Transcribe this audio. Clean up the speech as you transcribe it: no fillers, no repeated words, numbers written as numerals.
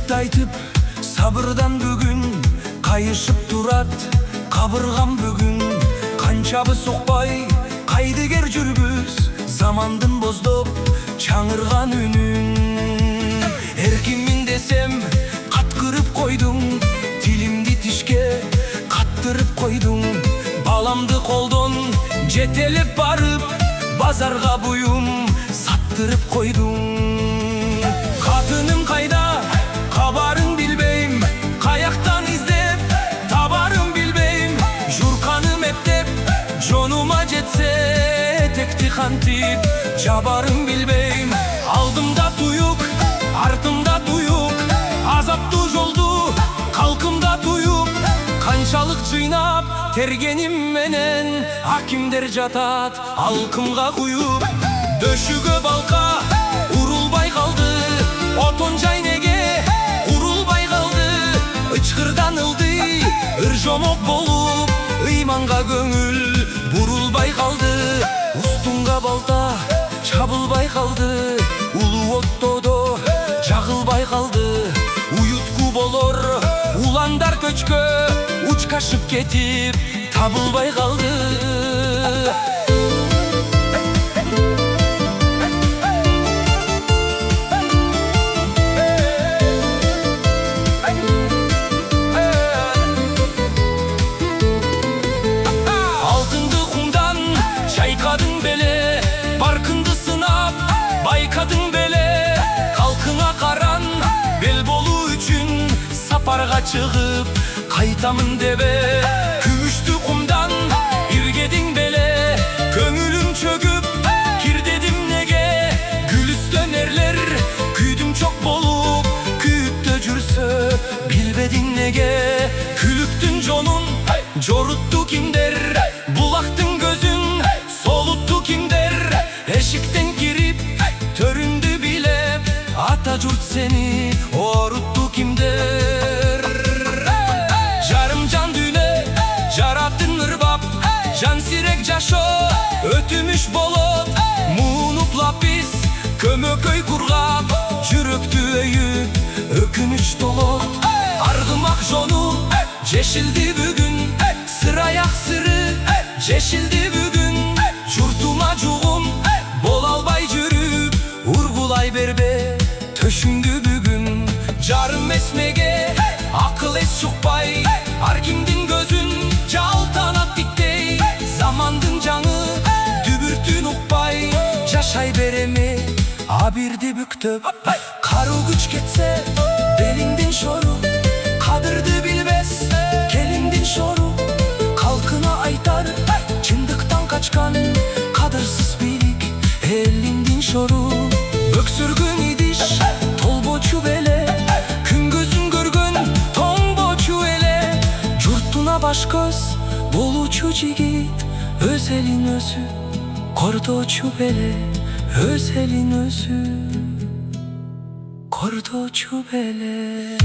Бүт айтып сабырдан бүгін, кайышып турат кабыргам бүгін. Канчабы сокпай кайдыгер жүрбүз, замандын боздоп чаңырган үнүн. Эркинмин десем каткырып койдуң, тилимди тишке каттырып койдуң. Баламды колдон жетелеп барып, базарга буюм саттырып койдуң. Катыным кайда, кабарын билбейм, каяктан издеп табарын билбейм. Журканым эптеп, жонума жетсе этекти кантип жабарын билбейм. Алдымда туюк, артымда туюк, азаптуу жолду калкымда туюп. Канчалык жыйнап тергеним менен, акимдер жатат алкымга куюп. Дөшүгө балка урулбай калды, отон жайнеге урулбай калды. Ычкырдан ылдый ыр-жомок болуп, ыйманга көңүл бурулбай калды. Устунга балта чабылбай калды, улуу оттодо жагылбай калды. Уютку болор уландар көчкө, учкашып кетип табылбай калды. Алтынды кумдан чайкадың беле, баркынды сынап байкадың беле. Калкыңа каран бел болуу үчүн сапарга чыгып кайтамын дебе. Күмүштүү кумдан иргедиң беле, көңүлүм чөгүп кирдедим неге. Гүлүстөн эрлер күйдүм чок болуп, күйүктө жүрсө билбедиң неге. Күлүктүн жонун жорутту кимдер, булактын көзүн солутту кимдер. Эшиктен кирип төрүндү билеп, ата журт сени орутту кимдер. Жарым жан дүйнө жараттын ырбап, жан сирек жашоо өтүмүш болот. Муунуп лапис көмөкөй кургап, жүрөктү өйүп өкүнүч толот. Аргымак жону жешилди бүгүн, сыраяк сыры жешилди бүгүн. Журтума жугум бола албай жүрүп, ургулай бербе төшүңдү бүгүн. Жарым эсмеге акыл эс чукпай, ар кимдин көзүн жалтанат диктей. Замандын жаңы дүбүртүн укпай, жашай береми абирди бүктөп. Каруу күч кетсе белиңдин шору, кадырды билбес келиңдин шору. Калкына айтар чындыктан качкан, кадырсыз бийлик элиңдин шору. Өксүргөн идиш толбочу беле, күн көзүн көргөн тоңбочу эле. Журтуна баш көз болуучу жигит, өз элин өзү кордочу беле. Өз элин өзү кордочу беле.